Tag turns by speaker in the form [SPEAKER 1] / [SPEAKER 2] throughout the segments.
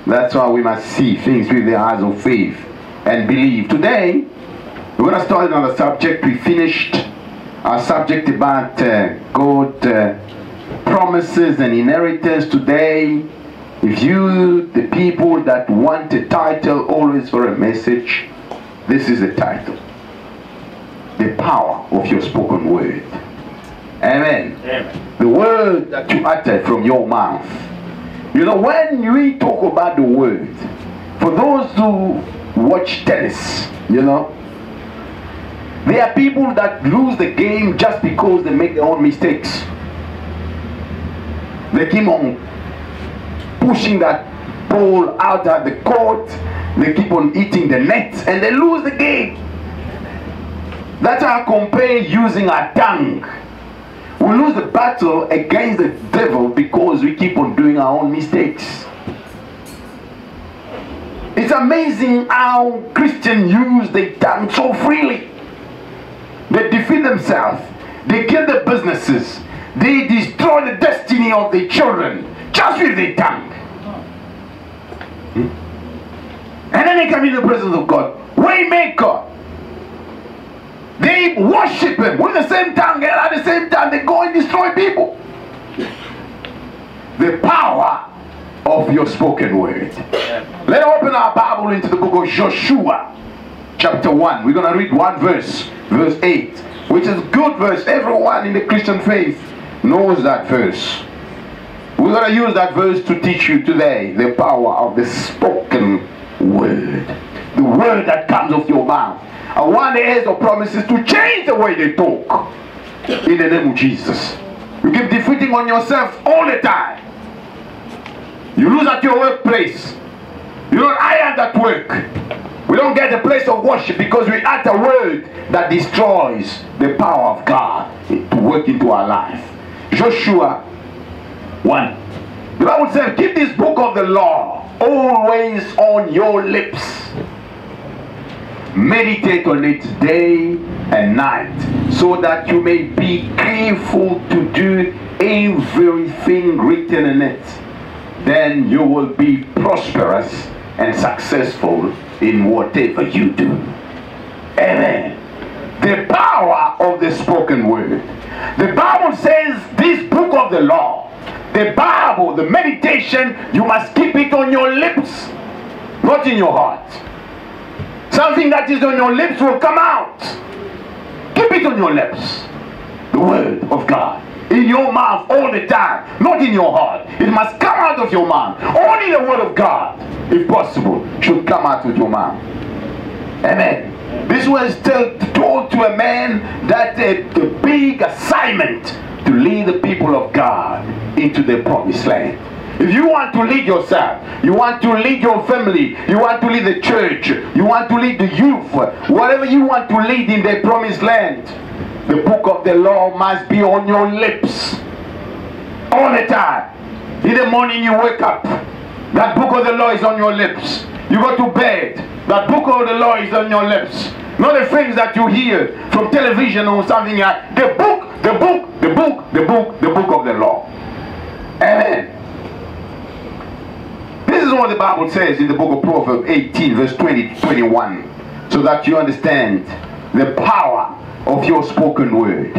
[SPEAKER 1] That's why we must see things with the eyes of faith and believe. Today, we're going to start on a subject. We finished our subject about God promises and inheritance. Today, if you, the people that want a title always for a message, this is the title. The power of your spoken word. Amen. Amen. The word that you utter from your mouth. You know, when we talk about the word, for those who watch tennis, you know, there are people that lose the game just because they make their own mistakes. They keep on pushing that ball out of the court, they keep on hitting the net, and they lose the game. That's how I compare using our tongue. We lose the battle against the devil because we keep on doing our own mistakes. It's amazing how Christians use their tongue so freely. They defeat themselves. They kill their businesses. They destroy the destiny of their children just with their tongue. And then they come in the presence of God. Waymaker. They worship him with the same tongue, and at the same time they go and destroy people. The power of your spoken word. Let's open our Bible into the book of Joshua, chapter 1. We're going to read one verse, verse 8, which is a good verse. Everyone in the Christian faith knows that verse. We're going to use that verse to teach you today the power of the spoken word. The word that comes off your mouth. And one day has the promises to change the way they talk. In the name of Jesus. You keep defeating on yourself all the time. You lose at your workplace. You don't iron at work. We don't get a place of worship because we utter a word that destroys the power of God to work into our life. Joshua 1. The Bible says, keep this book of the law always on your lips. Meditate on it day and night, so that you may be careful to do everything written in it. Then you will be prosperous and successful in whatever you do. Amen. The power of the spoken word. The Bible says this book of the law, the Bible, the meditation, you must keep it on your lips, not in your heart. Something that is on your lips will come out. Keep it on your lips. The word of God. In your mouth all the time. Not in your heart. It must come out of your mouth. Only the word of God, if possible, should come out of your mouth. Amen. This was told to a man that the big assignment to lead the people of God into the promised land. If you want to lead yourself, you want to lead your family, you want to lead the church, you want to lead the youth, whatever you want to lead in the promised land, the book of the law must be on your lips all the time. In the morning you wake up, that book of the law is on your lips. You go to bed, that book of the law is on your lips. Not the things that you hear from television or something like the book, the book, the book, the book, the book of the law. Amen. This is what the Bible says in the book of Proverbs 18 verse 20 to 21, so that you understand the power of your spoken word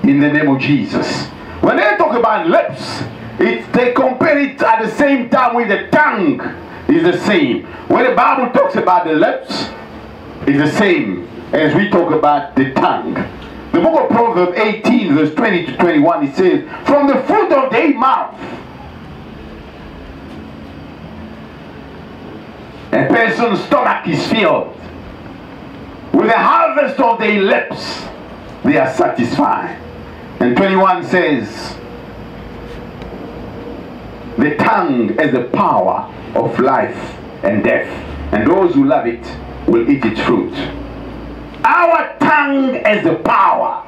[SPEAKER 1] in the name of Jesus. When they talk about lips, they compare it at the same time with the tongue is the same. When the Bible talks about the lips, it's the same as we talk about the tongue. The book of Proverbs 18 verse 20 to 21, it says, from the fruit of their mouth a person's stomach is filled. With the harvest of their lips, they are satisfied. And 21 says, the tongue has the power of life and death, and those who love it will eat its fruit. Our tongue has the power.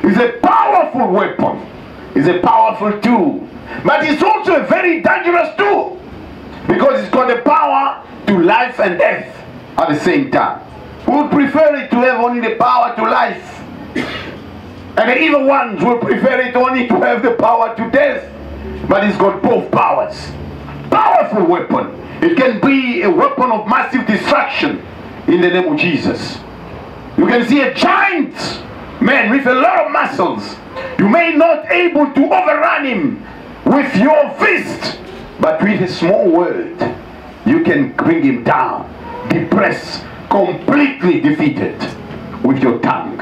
[SPEAKER 1] It's a powerful weapon. It's a powerful tool. But it's also a very dangerous tool, because it's got the power to life and death at the same time. We would prefer it to have only the power to life, and the evil ones will prefer it only to have the power to death. But it's got both powers. Powerful powerful weapon. It can be a weapon of massive destruction in the name of Jesus. You can see a giant man with a lot of muscles. You may not be able to overrun him with your fist, but with a small word, you can bring him down, depressed, completely defeated with your tongue.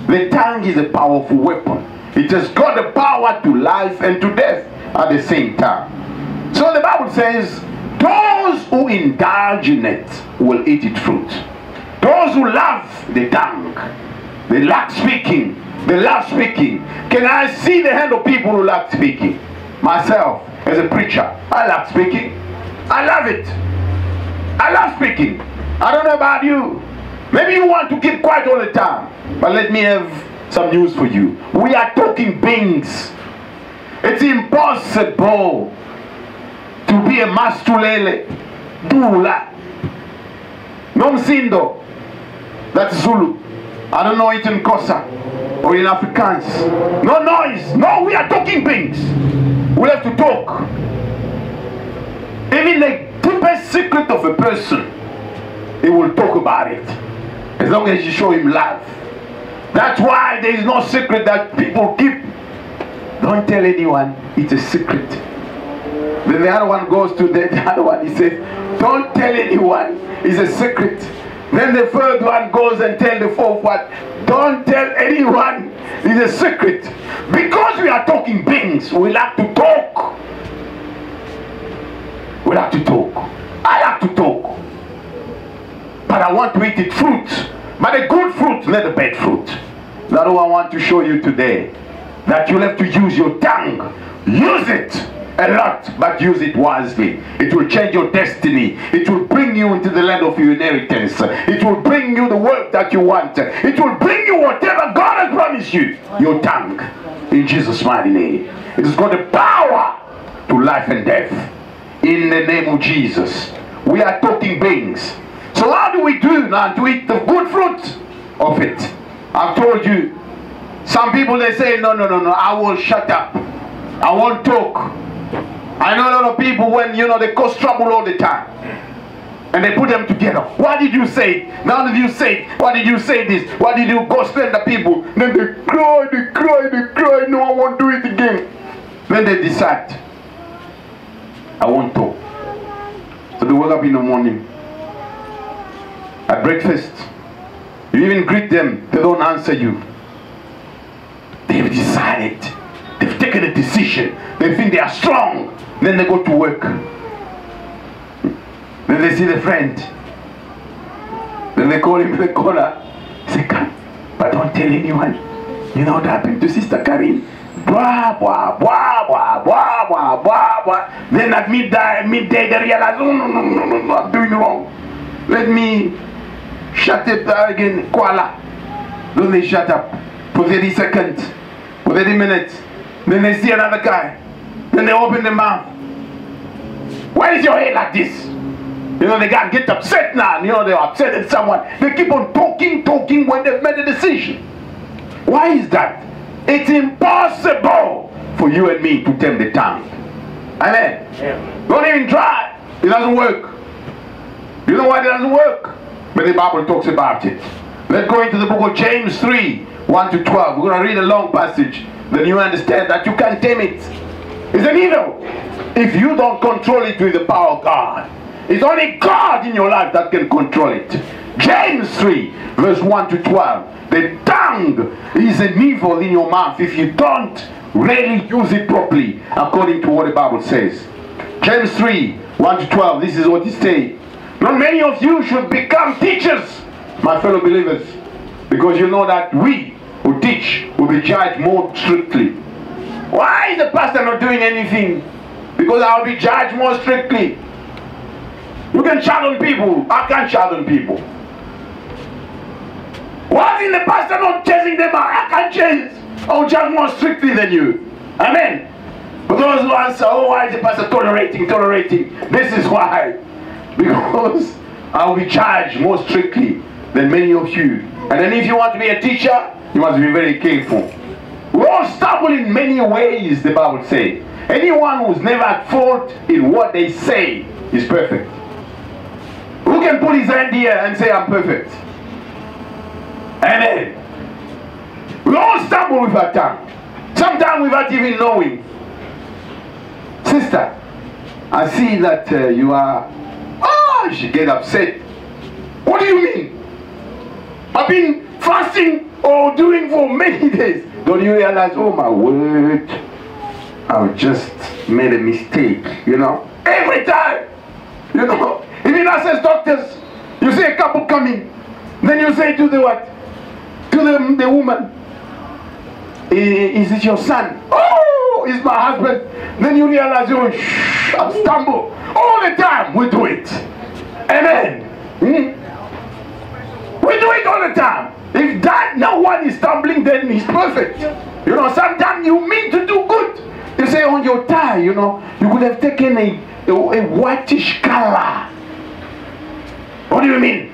[SPEAKER 1] The tongue is a powerful weapon. It has got the power to life and to death at the same time. So the Bible says, those who indulge in it will eat its fruit. Those who love the tongue, they love speaking. They love speaking. Can I see the hand of people who love speaking? Myself, as a preacher, I love speaking. I love it. I love speaking. I don't know about you. Maybe you want to keep quiet all the time. But let me have some news for you. We are talking beings. It's impossible to be a mastulele, dula, nomsindo. That's Zulu. I don't know it in Xhosa or in Afrikaans. No noise. No, we are talking beings. We have to talk. Even the deepest secret of a person, he will talk about it. As long as you show him love. That's why there is no secret that people keep. Don't tell anyone. It's a secret. Then the other one goes to the other one. He says, don't tell anyone. It's a secret. Then the third one goes and tells the fourth one, don't tell anyone. It's a secret. Because we are talking beings, we like to talk. We like to talk. I like to talk. But I want to eat it fruit. But a good fruit, not a bad fruit. That's what I want to show you today. That you'll have to use your tongue. Use it a lot, but use it wisely. It will change your destiny. It will bring you into the land of your inheritance. It will bring you the work that you want. It will bring you whatever God has promised you. Your tongue. In Jesus' mighty name. It has got the power to life and death. In the name of Jesus. We are talking beings. So how do we do now to eat the good fruit of it? I've told you. Some people, they say, no, I will shut up. I won't talk. I know a lot of people when, they cause trouble all the time. And they put them together. What did you say? Now that you say, why did you say this? Why did you go spend the people? Then they cry. No, I won't do it again. Then they decide, I won't talk. So they wake up in the morning. At breakfast, you even greet them, they don't answer you. They've decided. They've taken a decision. They think they are strong. Then they go to work. Then they see the friend. Then they call him in the corner. Say, come, but don't tell anyone. You know what happened to Sister Karin? Blah, blah, blah, blah, blah, blah, blah, blah. Then at midday they realize, oh, no, I'm doing wrong. Let me shut it again, koala. Then they shut up for 30 seconds, for 30 minutes. Then they see another guy. Then they open their mouth. Why is your hair like this? The guy gets upset now. They're upset at someone. They keep on talking when they've made a decision. Why is that? It's impossible for you and me to tame the tongue. Amen. Yeah. Don't even try. It doesn't work. You know why it doesn't work? But the Bible talks about it. Let's go into the book of James 3, 1 to 12. We're going to read a long passage. Then you understand that you can't tame it. It's an evil. If you don't control it with the power of God. It's only God in your life that can control it. James 3, verse 1 to 12. The tongue is an evil in your mouth if you don't really use it properly, according to what the Bible says. James 3, 1 to 12. This is what it says. Not many of you should become teachers, my fellow believers, because you know that we who teach will be judged more strictly. Why is the pastor not doing anything? Because I'll be judged more strictly. You can shout on people. I can't shout on people. Why is the pastor not chasing them out? I can't chase. I'll judge more strictly than you. Amen. For those who answer, oh, why is the pastor tolerating? This is why. Because I'll be charged more strictly than many of you. And then if you want to be a teacher, you must be very careful. We all stumble in many ways, the Bible says. Anyone who's never at fault in what they say is perfect? Who can put his hand here and say, I'm perfect? Amen. We all stumble with our tongue. Sometimes without even knowing. Sister, I see that you are... Oh, she get upset. What do you mean? I've been fasting or doing for many days. Don't you realize, oh my word, I just made a mistake, you know? Every time, you know? Even us as doctors, you see a couple coming, then you say to the what? To the woman, is it your son? Oh, it's my husband. Then you realize, oh, shh, I've stumbled. All the time we do it. Amen. We do it all the time. If that no one is stumbling, then he's perfect. You know, sometimes you mean to do good. You say on your tie, you know, you could have taken a whitish color. What do you mean?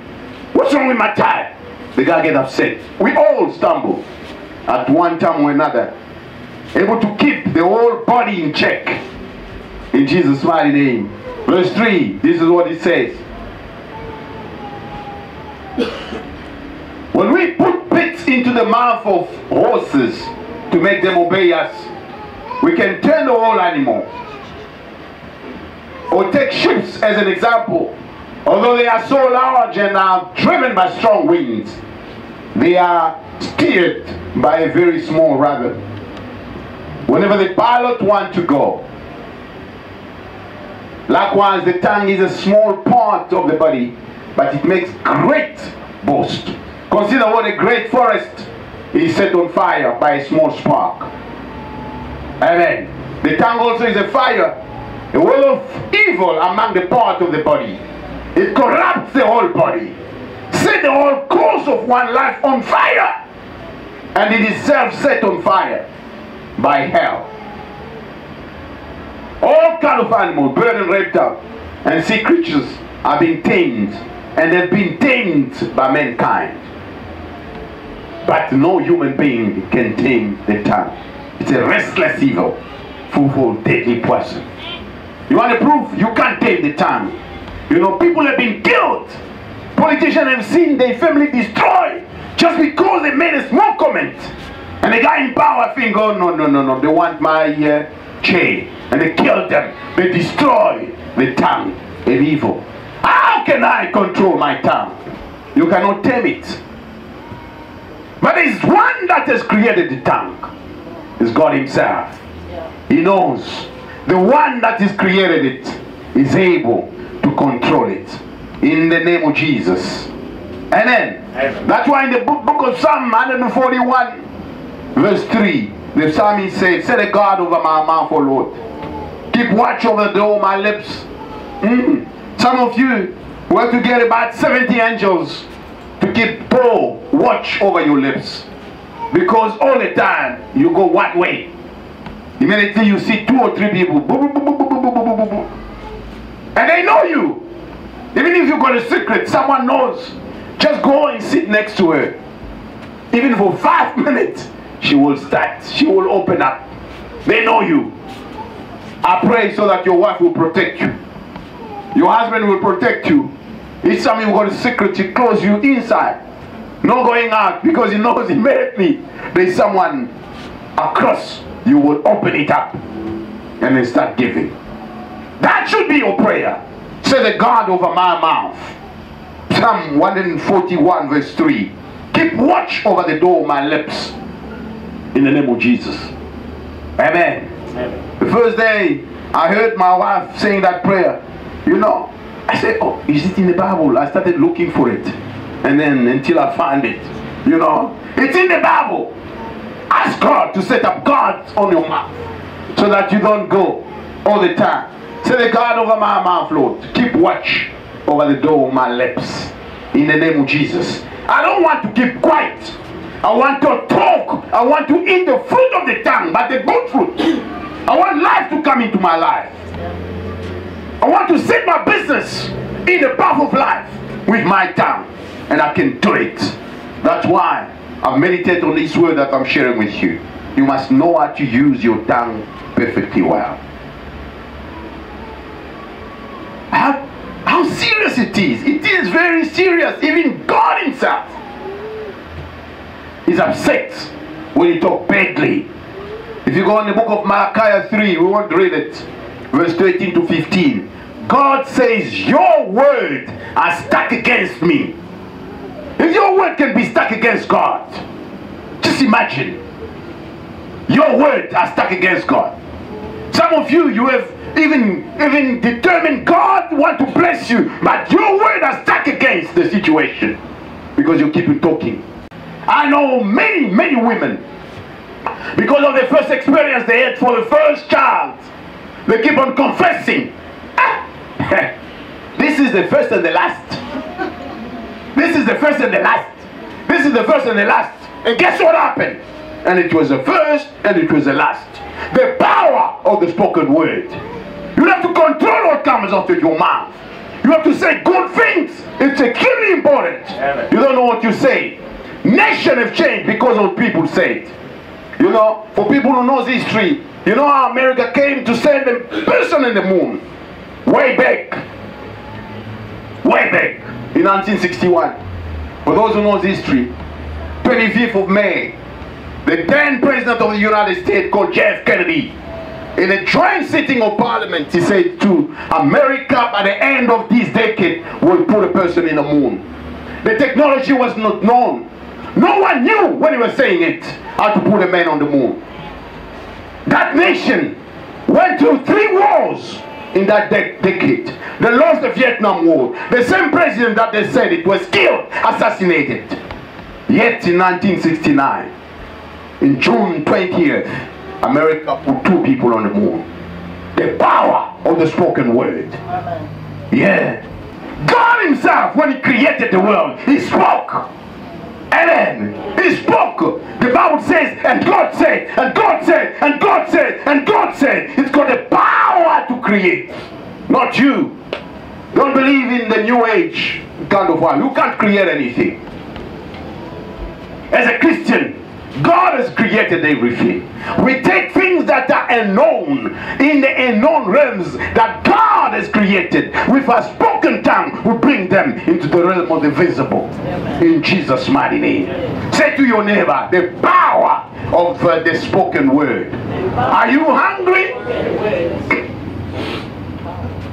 [SPEAKER 1] What's wrong with my tie? The guy gets upset. We all stumble at one time or another. Able to keep the whole body in check. In Jesus' mighty name. Verse 3, this is what it says. When we put bits into the mouth of horses to make them obey us, we can turn the whole animal. Or take ships as an example. Although they are so large and are driven by strong winds, they are steered by a very small rudder. Whenever the pilot wants to go. Likewise, the tongue is a small part of the body, but it makes great boast. Consider what a great forest is set on fire by a small spark. Amen. The tongue also is a fire, a well of evil among the parts of the body. It corrupts the whole body, set the whole course of one life on fire, and it is self-set on fire by hell. All kind of animals, bird and reptile, and sea creatures are being tamed, and have been tamed by mankind. But no human being can tame the tongue. It's a restless evil, full deadly poison. You want to prove? You can't tame the tongue. You know, people have been killed. Politicians have seen their family destroyed just because they made a small comment. And the guy in power think, oh no, they want my chain. And they killed them. They destroy the tongue of evil. How can I control my tongue? You cannot tame it. But there is one that has created the tongue. It's God himself. He knows. The one that has created it is able to control it. In the name of Jesus. Amen. That's why in the book of Psalm 141 verse 3, the psalmist says, set a guard over my mouth, O Lord. Keep watch over the door of my lips. Some of you were to get about 70 angels to keep watch over your lips. Because all the time you go one way. Immediately you see 2 or 3 people. And they know you. Even if you got a secret, someone knows. Just go and sit next to her. Even for 5 minutes, she will start. She will open up. They know you. I pray so that your wife will protect you. Your husband will protect you. Each time you got a secret, he close you inside. No going out, because he knows immediately there is someone across. You will open it up and then start giving. That should be your prayer. Say the God over my mouth. Psalm 141 verse 3. Keep watch over the door of my lips. In the name of Jesus. Amen. Amen. The first day I heard my wife saying that prayer, you know, I said, oh, is it in the Bible? I started looking for it. And then until I found it, you know, it's in the Bible. Ask God to set up guards on your mouth so that you don't go all the time. Say the guard over my mouth, Lord. Keep watch over the door of my lips. In the name of Jesus. I don't want to keep quiet. I want to talk. I want to eat the fruit of the tongue, but the good fruit. I want life to come into my life. I want to set my business in the path of life with my tongue. And I can do it. That's why I've meditated on this word that I'm sharing with you. You must know how to use your tongue perfectly well. How serious it is. It is very serious. Even God himself is upset when you talk badly. If you go in the book of Malachi 3, we won't read it, verse 13 to 15. God says, your word are stuck against me. If your word can be stuck against God, just imagine. Your words are stuck against God. Some of you, you have even determined God want to bless you, but your word are stuck against the situation because you keep talking. I know many women, because of the first experience they had for the first child, they keep on confessing. This is the first and the last. This is the first and the last. This is the first and the last. And guess what happened? And it was the first and it was the last. The power of the spoken word. You have to control what comes out of your mouth. You have to say good things. It's extremely important. Amen. You don't know what you say. Nations have changed because of what people say it. You know, for people who know history, you know how America came to send a person in the moon? Way back in 1961. For those who know history, 25th of May, the then President of the United States, called Jeff Kennedy, in a joint sitting of Parliament, he said to America, by the end of this decade, will put a person in the moon. The technology was not known. No one knew when he was saying it, how to put a man on the moon. That nation went through 3 wars in that decade. They lost the Vietnam War. The same president that they said it was killed, assassinated. Yet in 1969, in June 20th, America put 2 people on the moon. The power of the spoken word. Amen. Yeah. God himself, when he created the world, he spoke. Amen. He spoke. The Bible says, and God said, and God said, and God said, and God said. It's got the power to create. Not you. Don't believe in the new age kind of one. You can't create anything. As a Christian, God has created everything. We take things that are unknown, in the unknown realms that God has created. With a spoken tongue, we bring them into the realm of the visible. Amen. In Jesus' mighty name. Amen. Say to your neighbor, the power of the spoken word. Are you hungry?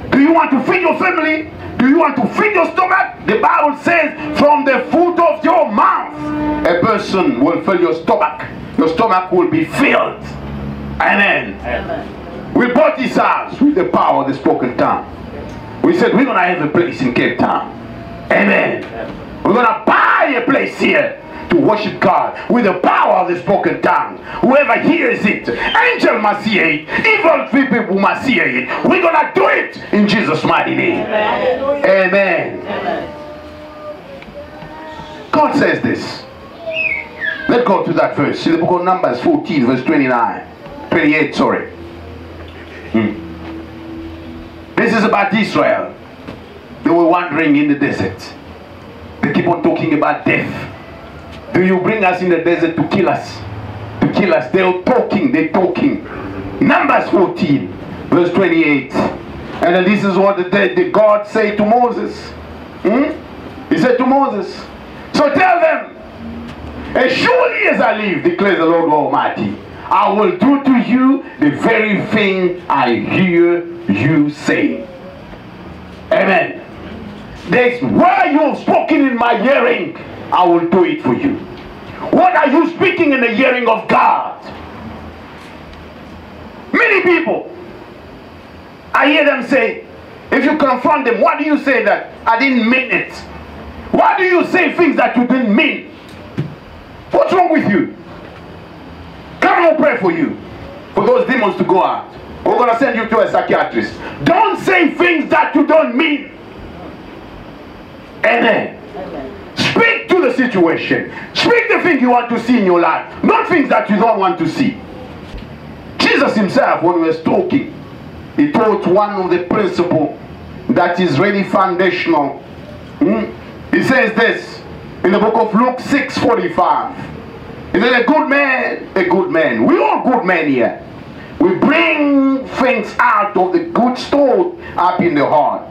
[SPEAKER 1] Do you want to feed your family? Do you want to feed your stomach? The Bible says, from the fruit of your mouth, a person will fill your stomach. Your stomach will be filled. Amen. Amen. We bought this house with the power of the spoken tongue. We said, we're going to have a place in Cape Town. Amen. Amen. We're going to buy a place here to worship God with the power of the spoken tongue. Whoever hears it, angel must hear it, evil people must hear it. We're gonna do it in Jesus' mighty name. Amen. Amen. Amen. God says this. Let's go to that verse in the book of Numbers 14 verse 28, sorry. This is about Israel. They were wandering in the desert. They keep on talking about death. Do you bring us in the desert to kill us? To kill us. They're talking. Numbers 14, verse 28. And then this is what the God said to Moses. He said to Moses, so tell them, as surely as I live, declares the Lord Almighty, I will do to you the very thing I hear you say. Amen. There's where you have spoken in my hearing, I will do it for you. What are you speaking in the hearing of God? Many people, I hear them say, if you confront them, why do you say that? I didn't mean it. Why do you say things that you didn't mean? What's wrong with you? Come on, pray for you. For those demons to go out. We're going to send you to a psychiatrist. Don't say things that you don't mean. Amen. Amen. Speak to the situation. Speak the thing you want to see in your life, not things that you don't want to see. Jesus himself, when he was talking, he taught one of the principles that is really foundational. He says this in the book of Luke 6:45. He said, a good man. We all good men here. We bring things out of the good stored up in the heart.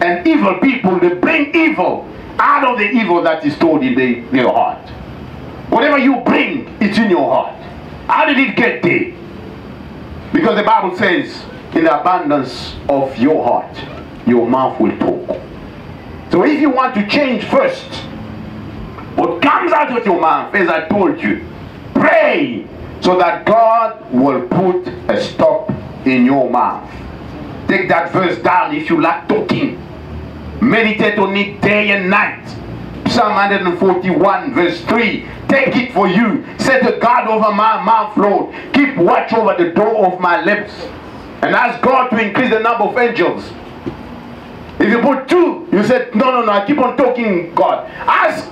[SPEAKER 1] And evil people, they bring evil out of the evil that is stored in their heart. Whatever you bring, it's in your heart. How did it get there? Because the Bible says, in the abundance of your heart, your mouth will talk. So if you want to change first, what comes out of your mouth, as I told you, pray so that God will put a stop in your mouth. Take that verse down if you like talking. Meditate on it day and night. Psalm 141 verse 3. Take it for you. Set a guard over my mouth, Lord. Keep watch over the door of my lips. And ask God to increase the number of angels. If you put 2, you said, no, I keep on talking, God. Ask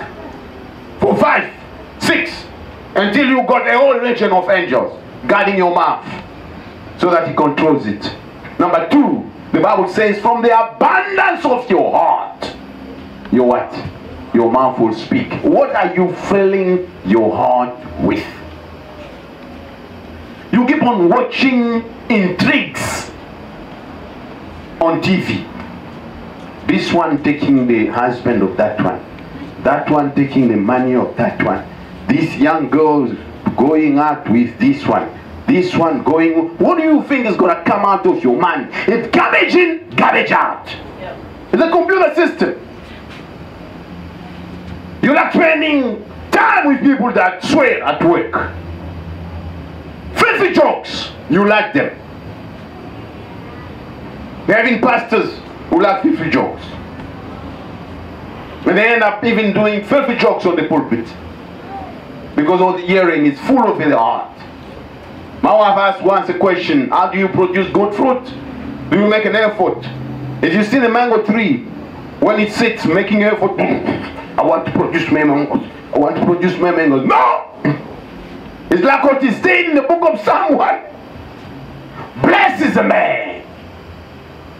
[SPEAKER 1] for 5, 6, until you got a whole legion of angels guarding your mouth, so that He controls it. Number 2, the Bible says, from the abundance of your heart, your what? Your mouth will speak. What are you filling your heart with? You keep on watching intrigues on TV. This one taking the husband of that one taking the money of that one. This young girl going out with this one going. What do you think is going to come out of your mind? It's garbage in, garbage out. Yep. It's a computer system. You're not spending time with people that swear at work. Filthy jokes, you like them. They're having pastors who like filthy jokes. And they end up even doing filthy jokes on the pulpit. Because all the hearing is full of their heart. My wife asked once a question, how do you produce good fruit? Do you make an effort? If you see the mango tree, when it sits making effort, I want to produce my mangoes. I want to produce my mangoes. No! It's like what is said in the book of Psalm 1. Blessed is the man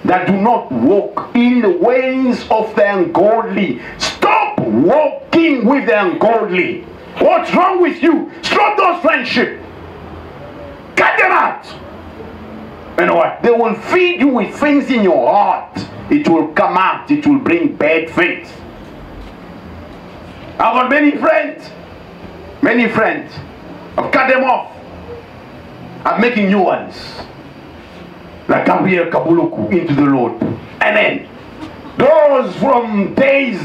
[SPEAKER 1] that do not walk in the ways of the ungodly. Stop walking with the ungodly. What's wrong with you? Stop those friendships. Cut them out. You know what? They will feed you with things in your heart. It will come out. It will bring bad things. I've got many friends. Many friends. I've cut them off. I'm making new ones. Like Gabriel Kabuluku into the Lord. Amen. Those from days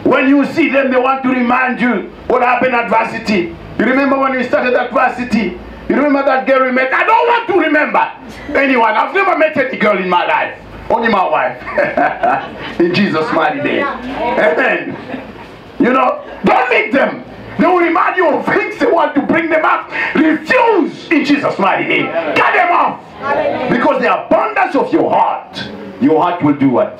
[SPEAKER 1] when you see them, they want to remind you what happened at varsity. You remember when we started at varsity? You remember that girl we met? I don't want to remember anyone. I've never met any girl in my life. Only my wife. In Jesus' mighty name. Amen. You know, don't meet them. They will remind you of things they want to bring them up. Refuse in Jesus' mighty name. Cut them off. Because the abundance of your heart will do what?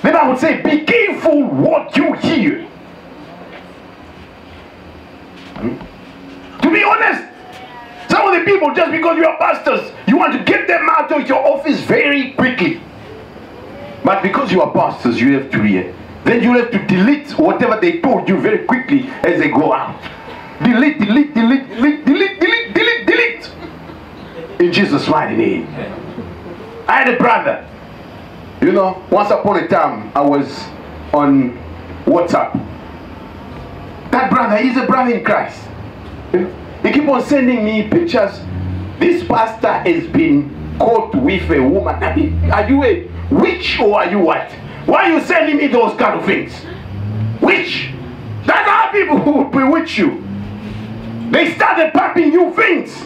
[SPEAKER 1] The Bible would say, be careful what you hear. To be honest, some of the people, just because you are pastors, you want to get them out of your office very quickly. But because you are pastors, you have to hear. Then you have to delete whatever they told you very quickly as they go out. Delete, delete, delete, delete, delete, delete, delete, delete. In Jesus' mighty name. I had a brother. You know, once upon a time, I was on WhatsApp. That brother, he's a brother in Christ. He keep on sending me pictures. This pastor has been caught with a woman. I mean, are you a witch or are you what? Why are you sending me those kind of things? Witch. That's how people who bewitch you. They started pumping you things.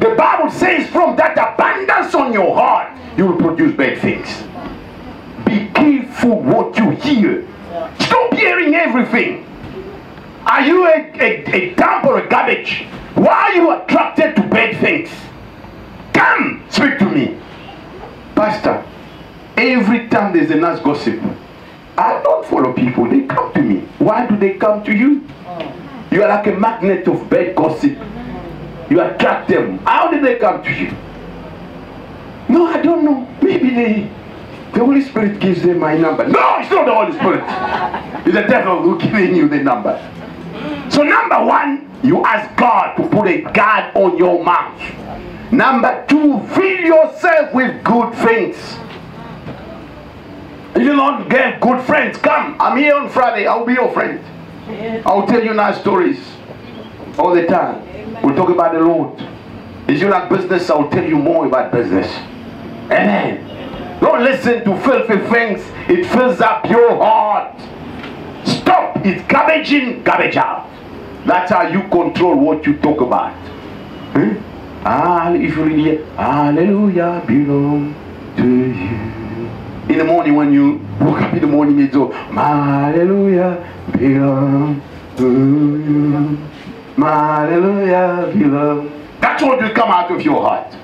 [SPEAKER 1] The Bible says from that abundance on your heart, you will produce bad things. Be careful what you hear. Stop hearing everything. Are you a dump or a garbage? Why are you attracted to bad things? Come, speak to me. Pastor, every time there's a nice gossip, I don't follow people, they come to me. Why do they come to you? You are like a magnet of bad gossip. You attract them. How did they come to you? No, I don't know. Maybe the Holy Spirit gives them my number. No, it's not the Holy Spirit. It's the devil who giving you the number. So number one, you ask God to put a guard on your mouth. Number two, fill yourself with good things. not get good friends, come. I'm here on Friday. I'll be your friend. I'll tell you nice stories all the time. We'll talk about the Lord. If you like business, I'll tell you more about business. Amen. Don't listen to filthy things. It fills up your heart. Stop. It's garbage in, garbage out. That's how you control what you talk about. If you read it, hallelujah belong to you. In the morning when you woke up in the morning, it's all, hallelujah belong to you. Hallelujah belong. That's what will come out of your heart.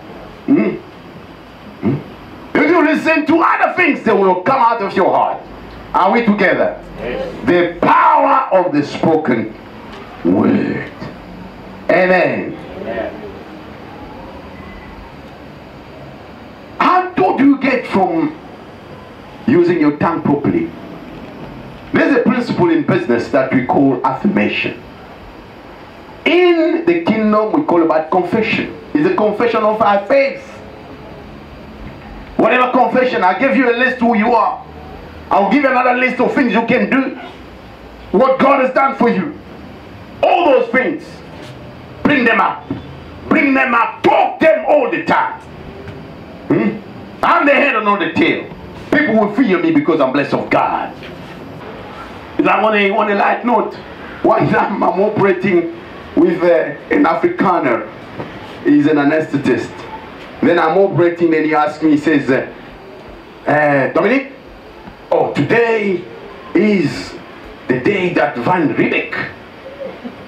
[SPEAKER 1] If you listen to other things, they will come out of your heart. Are we together? Yes. The power of the spoken word. Amen. Yes. How do you get from using your tongue properly? There's a principle in business that we call affirmation. In the kingdom, we call about confession. It's a confession of our faith. Whatever confession, I give you a list who you are. I'll give you another list of things you can do. What God has done for you. All those things. Bring them up. Bring them up. Talk them all the time. I'm the head and not the tail. People will fear me because I'm blessed of God. If I want a light note, one time I'm operating with an Afrikaner. He's an anesthetist. Then I'm operating, and he asks me, he says, Dominic, today is the day that Van Riebeck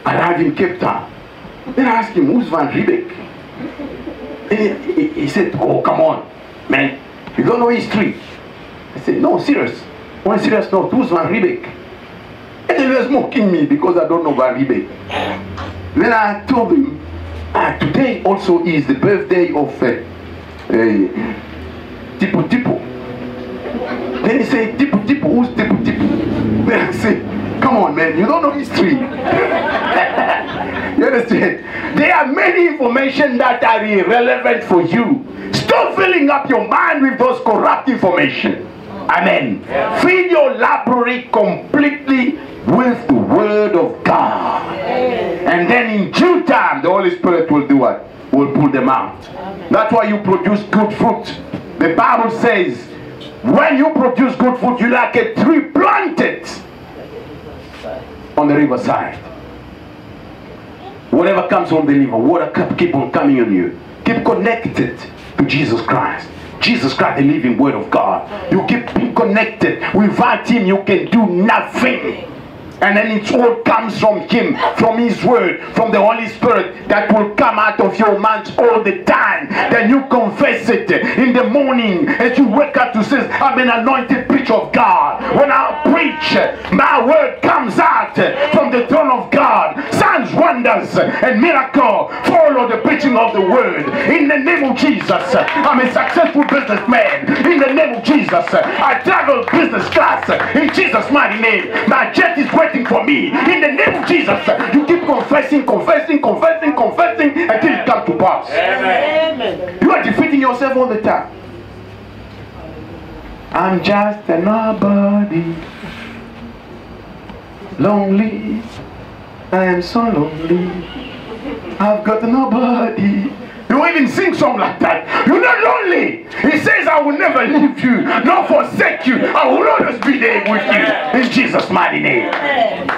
[SPEAKER 1] arrived in Cape Town. Then I asked him, who's Van Riebeck? And he said, oh, come on, man, you don't know history. I said, no, serious. On a serious note, who's Van Riebeck? And he was mocking me because I don't know Van Riebeck. Then I told him, today also is the birthday of Tipu Tipu. Then he said, Tipu Tipu, who's Tipu Tipu? Then I said, come on, man, you don't know history. You understand? There are many information that are irrelevant for you. Stop filling up your mind with those corrupt information. Amen. Yeah. Fill your library completely with the word of God. Amen. And then in due time, the Holy Spirit will do what? Will pull them out. Amen. That's why you produce good fruit. The Bible says, when you produce good fruit, you're like a tree planted on the riverside. Whatever comes on the river, water keep on coming on you. Keep connected to Jesus Christ. Jesus Christ, the living word of God. You keep being connected. Without him, you can do nothing. And then it all comes from him, from his word, from the Holy Spirit that will come out of your mouth all the time. Then you confess it in the morning as you wake up to say, I'm an anointed preacher of God. When I preach, my word comes out from the throne of God. Signs, wonders, and miracles follow the preaching of the word. In the name of Jesus, I'm a successful businessman. In the name of Jesus, I travel business class. In Jesus' mighty name, my jet is waiting for me. In the name of Jesus, you keep confessing, confessing, confessing, confessing until it comes to pass. Amen. You are defeating yourself all the time. I'm just a nobody. Lonely. I am so lonely. I've got nobody. You even sing song like that. You're not lonely. He says, I will never leave you, nor forsake you. I will always be there with you. In Jesus' mighty name. Amen.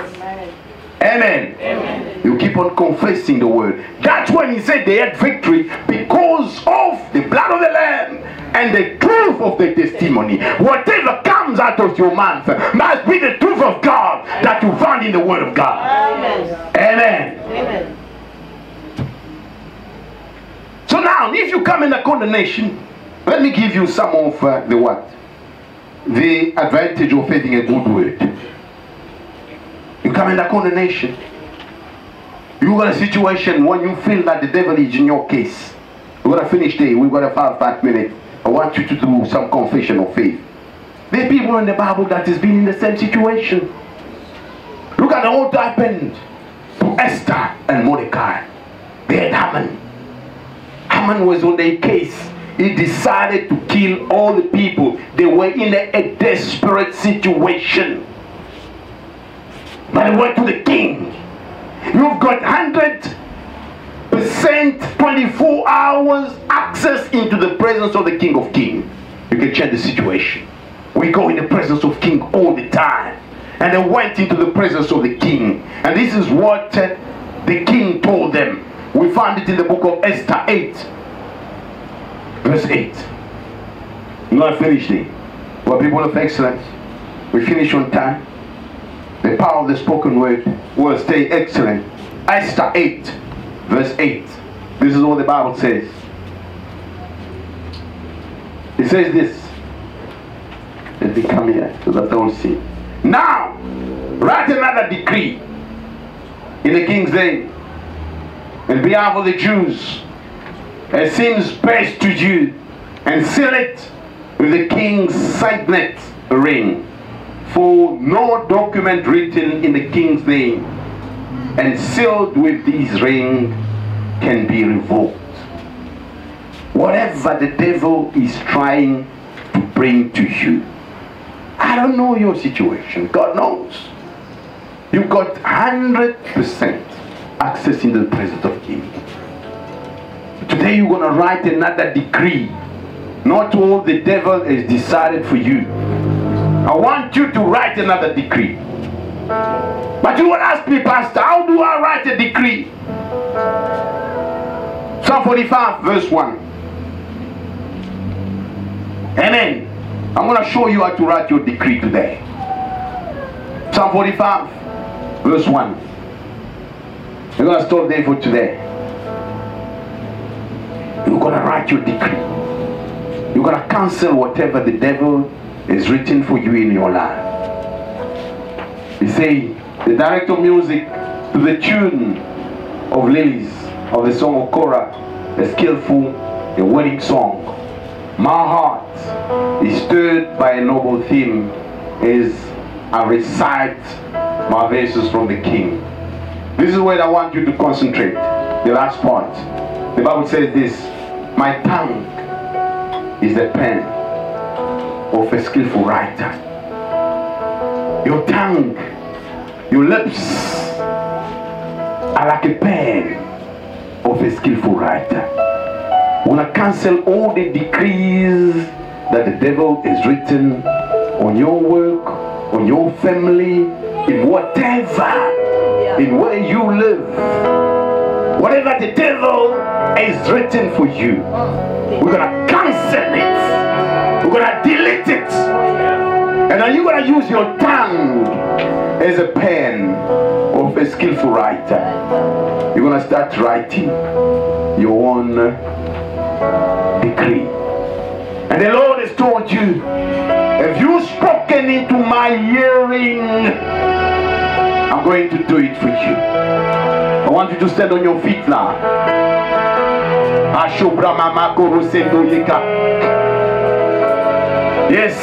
[SPEAKER 1] Amen. Amen. You keep on confessing the word. That's when he said they had victory because of the blood of the Lamb and the truth of the testimony. Whatever comes out of your mouth must be the truth of God that you found in the word of God. Amen. Amen. Amen. So now, if you come in a condemnation, let me give you some of the advantage of having a good word. You come in a condemnation. You got a situation when you feel that the devil is in your case. We're going to finish there. We've got a 5 minutes. I want you to do some confession of faith. There are people in the Bible that has been in the same situation. Look at what happened to Esther and Mordecai. They had Haman. Haman was on their case. he decided to kill all the people. They were in a desperate situation. But he went to the king. You've got 100% 24 hours access into the presence of the King of Kings. You can change the situation. We go in the presence of King all the time. And they went into the presence of the king. And this is what the king told them. We find it in the book of Esther 8. Verse 8. I'm going to finish there. We're people of excellence. We finish on time. The power of the spoken word will stay excellent. Esther 8. Verse 8. This is what the Bible says. It says this. Let me come here so that I will see. Now, write another decree in the king's name in behalf of the Jews, as seems best to you, and seal it with the king's signet ring. For no document written in the king's name and sealed with this ring can be revoked. Whatever the devil is trying to bring to you, I don't know your situation. God knows. You've got 100% access into the presence of King. Today you're going to write another decree. Not all the devil has decided for you. I want you to write another decree. But you will ask me, Pastor, how do I write a decree? Psalm 45 verse 1. Amen. I'm going to show you how to write your decree today. Psalm 45 verse 1. We're going to stop there for today. You're going to write your decree. You're going to cancel whatever the devil has written for you in your life. You say, the director of music to the tune of Lilies, of the song of Korah, a skillful, a wedding song. My heart is stirred by a noble theme as I recite my verses from the King. This is where I want you to concentrate. The last part. The Bible says this: my tongue is the pen of a skillful writer. Your tongue, your lips are like a pen of a skillful writer. We're going to cancel all the decrees that the devil has written on your work, on your family, in whatever, in where you live. Whatever the devil has written for you, we're going to cancel it. We're going to delete it. And then you're going to use your tongue as a pen of a skillful writer. You're going to start writing your own decree. And the Lord has told you, have you spoken into my hearing? I'm going to do it for you. I want you to stand on your feet now. Yes,